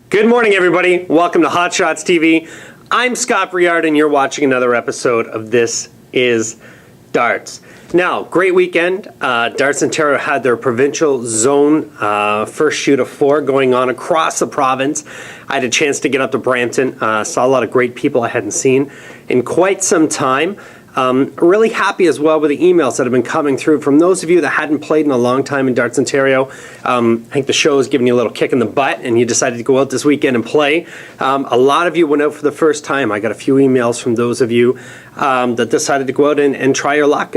Good morning, everybody. Welcome to Hot Shots TV. I'm Scott Briard, and you're watching another episode of This Is Darts. Now, great weekend. Darts Ontario had their provincial zone first shoot of 4 going on across the province. I had a chance to get up to Brampton. Saw a lot of great people I hadn't seen in quite some time. Really happy as well with the emails that have been coming through from those of you that hadn't played in a long time in Darts Ontario. I think the show has given you a little kick in the butt and you decided to go out this weekend and play. A lot of you went out for the first time. I got a few emails from those of you that decided to go out and try your luck.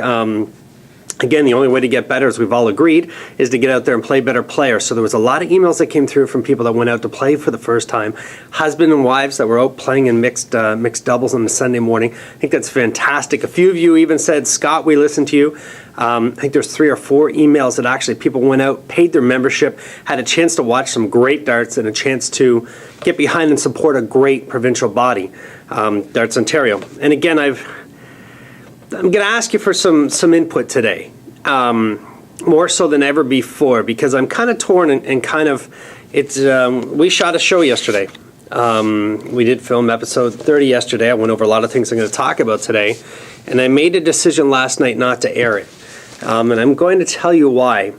Again, the only way to get better, as we've all agreed, is to get out there and play better players. So there was a lot of emails that came through from people that went out to play for the first time. Husband and wives that were out playing in mixed doubles on a Sunday morning. I think that's fantastic. A few of you even said, Scott, we listened to you. I think there's 3 or 4 emails that actually people went out, paid their membership, had a chance to watch some great darts and a chance to get behind and support a great provincial body, Darts Ontario. And again, I'm going to ask you for some input today, more so than ever before, because I'm kind of torn and kind of, we shot a show yesterday. We did film episode 30 yesterday. I went over a lot of things I'm going to talk about today, and I made a decision last night not to air it. And I'm going to tell you why,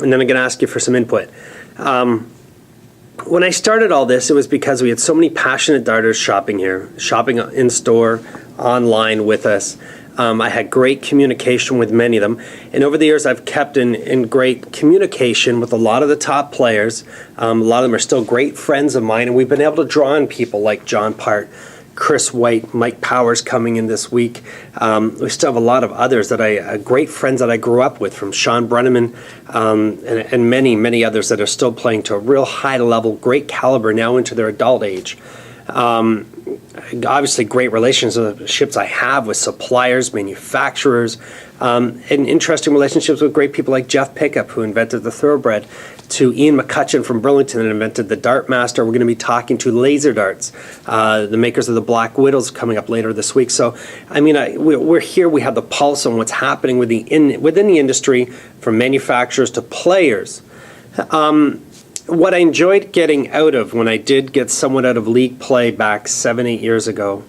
and then I'm going to ask you for some input. When I started all this, it was because we had so many passionate darters shopping here, shopping in store, online with us. I had great communication with many of them, and over the years I've kept in great communication with a lot of the top players. A lot of them are still great friends of mine, and we've been able to draw on people like John Part, Chris White, Mike Powers coming in this week. We still have a lot of others that great friends that I grew up with, from Sean Brenneman and many others that are still playing to a real high level, great caliber now into their adult age. Obviously great relationships I have with suppliers, manufacturers, and interesting relationships with great people like Jeff Pickup, who invented the Thoroughbred, to Ian McCutcheon from Burlington, that invented the Dart Master. We're going to be talking to Laser Darts, the makers of the Black Widows, coming up later this week. So, I mean, we're here. We have the pulse on what's happening within the industry, from manufacturers to players. What I enjoyed getting out of, when I did get somewhat out of league play back 7 years ago,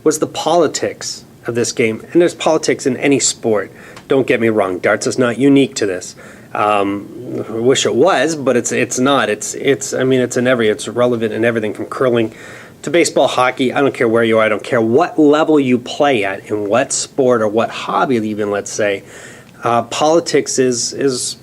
was the politics of this game. And there's politics in any sport. Don't get me wrong. Darts is not unique to this. I wish it was, but it's not. It's relevant in everything from curling to baseball, hockey. I don't care where you are. I don't care what level you play at, in what sport or what hobby even, let's say. Politics is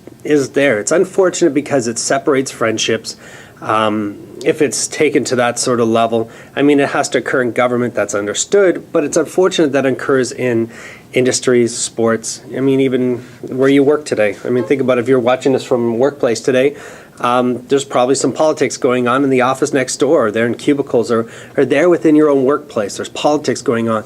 there. It's unfortunate because it separates friendships. If it's taken to that sort of level, I mean, it has to occur in government, that's understood, but it's unfortunate that it occurs in industries, sports, I mean, even where you work today. I mean, think about if you're watching this from workplace today, there's probably some politics going on in the office next door, or there in cubicles, or there within your own workplace. There's politics going on.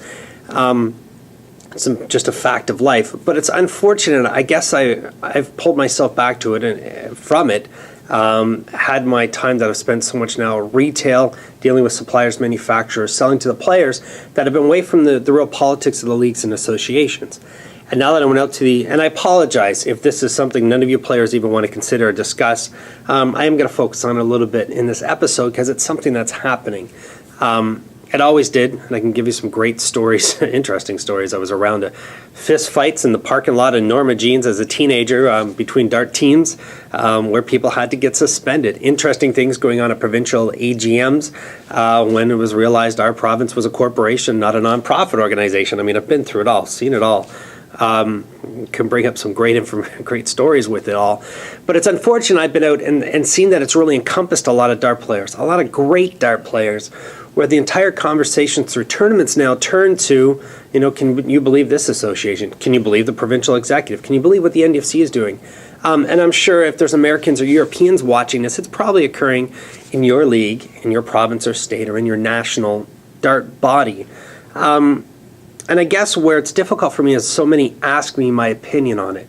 It's just a fact of life, but it's unfortunate. I guess I've pulled myself back to it and from it. Had my time that I've spent so much now retail, dealing with suppliers, manufacturers, selling to the players, that have been away from the real politics of the leagues and associations. And now that I went out to and I apologize if this is something none of you players even want to consider or discuss, I am going to focus on it a little bit in this episode because it's something that's happening. It always did, and I can give you some great stories, interesting stories. I was around fist fights in the parking lot in Norma Jeans as a teenager between dart teams, where people had to get suspended. Interesting things going on at provincial AGMs when it was realized our province was a corporation, not a nonprofit organization. I mean, I've been through it all, seen it all. Can bring up some great stories with it all. But it's unfortunate I've been out and seen that it's really encompassed a lot of dart players, a lot of great dart players, where the entire conversation through tournaments now turn to, can you believe this association? Can you believe the provincial executive? Can you believe what the NDFC is doing? And I'm sure if there's Americans or Europeans watching this, it's probably occurring in your league, in your province or state, or in your national dart body. And I guess where it's difficult for me is so many ask me my opinion on it.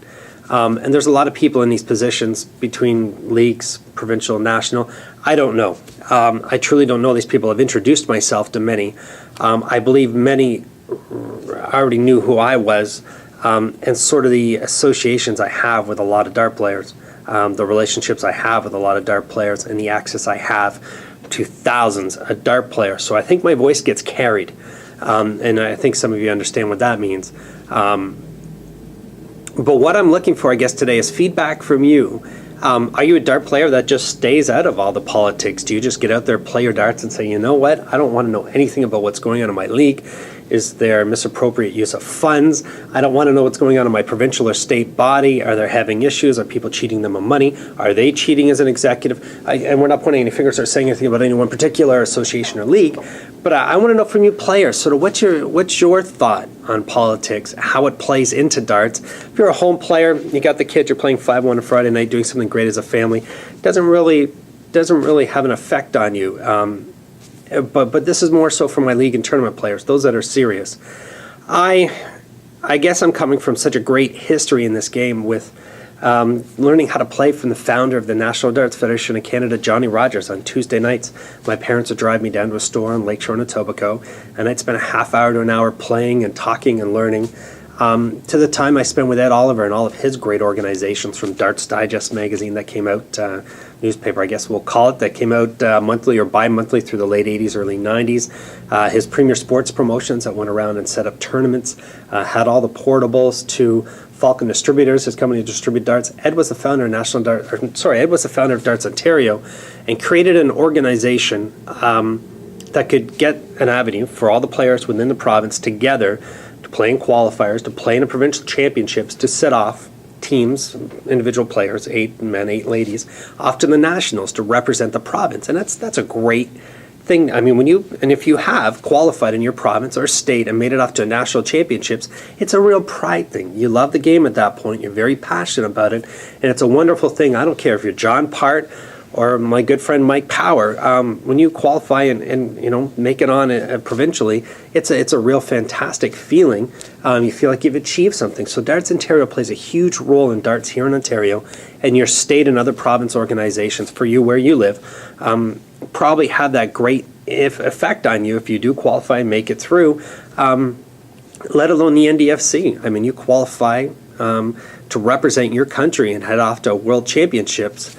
And there's a lot of people in these positions between leagues, provincial, national. I don't know. I truly don't know these people. I've introduced myself to many. I believe many already knew who I was, and sort of the associations I have with a lot of dart players. the relationships I have with a lot of dart players, and the access I have to thousands of dart players. So I think my voice gets carried, and I think some of you understand what that means. But what I'm looking for, I guess, today is feedback from you. Are you a dart player that just stays out of all the politics? Do you just get out there, play your darts, and say, you know what, I don't want to know anything about what's going on in my league? Is there misappropriate use of funds? I don't want to know what's going on in my provincial or state body. Are they having issues? Are people cheating them of money? Are they cheating as an executive? And we're not pointing any fingers or saying anything about any one particular association or league, but I want to know from you players, sort of what's your thought on politics, how it plays into darts. If you're a home player, you got the kids, you're playing 5-1 on Friday night, doing something great as a family, doesn't really have an effect on you. But this is more so for my league and tournament players, those that are serious. I guess I'm coming from such a great history in this game with learning how to play from the founder of the National Darts Federation of Canada, Johnny Rogers, on Tuesday nights. My parents would drive me down to a store on Lakeshore and Etobicoke, and I'd spend a half hour to an hour playing and talking and learning. To the time I spent with Ed Oliver and all of his great organizations, from Darts Digest magazine that came out, newspaper I guess we'll call it, that came out monthly or bi-monthly through the late 80s, early 90s. His Premier Sports Promotions that went around and set up tournaments, had all the portables, to Falcon Distributors, his company to distribute darts. Ed was the founder of Ed was the founder of Darts Ontario, and created an organization that could get an avenue for all the players within the province together to play in qualifiers, to play in the provincial championships, to set off teams, individual players, 8 men, 8 ladies, off to the nationals to represent the province. And that's a great thing. I mean, if you have qualified in your province or state and made it off to national championships, it's a real pride thing. You love the game at that point. You're very passionate about it, and it's a wonderful thing. I don't care if you're John Part or my good friend Mike Power. When you qualify and make it on provincially, it's a real fantastic feeling. You feel like you've achieved something. So Darts Ontario plays a huge role in darts here in Ontario, and your state and other province organizations for you where you live probably have that great effect on you if you do qualify and make it through, let alone the NDFC. I mean, you qualify to represent your country and head off to World Championships.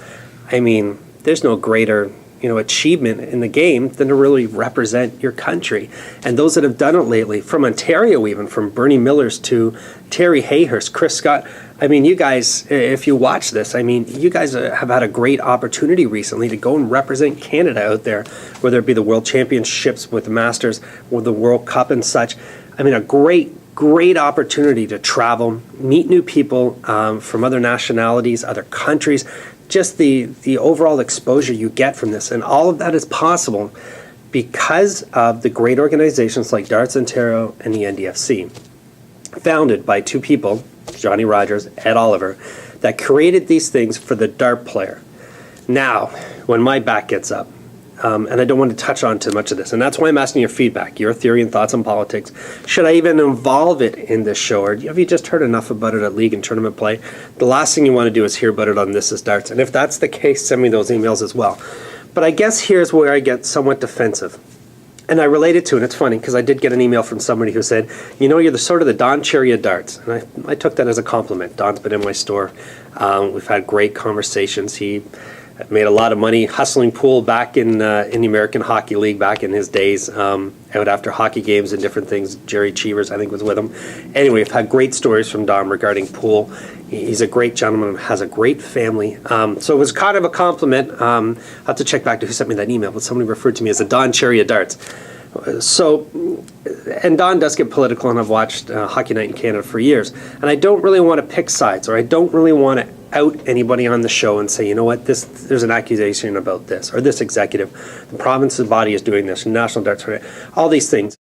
I mean, there's no greater achievement in the game than to really represent your country. And those that have done it lately, from Ontario even, from Bernie Millers to Terry Hayhurst, Chris Scott, I mean, you guys, if you watch this, I mean, you guys have had a great opportunity recently to go and represent Canada out there, whether it be the World Championships with the Masters or the World Cup and such. I mean, a great opportunity to travel, meet new people from other nationalities, other countries, just the overall exposure you get from this. And all of that is possible because of the great organizations like Darts Ontario and the NDFC, founded by 2 people, Johnny Rogers, Ed Oliver, that created these things for the dart player. Now, when my back gets up, and I don't want to touch on too much of this, and that's why I'm asking your feedback, your theory and thoughts on politics. Should I even involve it in this show, or have you just heard enough about it at league and tournament play? The last thing you want to do is hear about it on This Is Darts, and if that's the case, send me those emails as well. But I guess here's where I get somewhat defensive. And I relate it to, and it's funny, because I did get an email from somebody who said, you're the sort of the Don Cherry of darts. And I took that as a compliment. Don's been in my store. We've had great conversations. He made a lot of money hustling pool back in the American Hockey League back in his days, out after hockey games and different things. Jerry Cheevers, I think, was with him. Anyway, I've had great stories from Don regarding pool. He's a great gentleman, has a great family. So it was kind of a compliment. I'll have to check back to who sent me that email, but somebody referred to me as the Don Cherry of darts. So, and Don does get political, and I've watched Hockey Night in Canada for years. And I don't really want to pick sides, or I don't really want to out anybody on the show and say, you know what, there's an accusation about this, or this executive, the province's body is doing this, National Darts, all these things.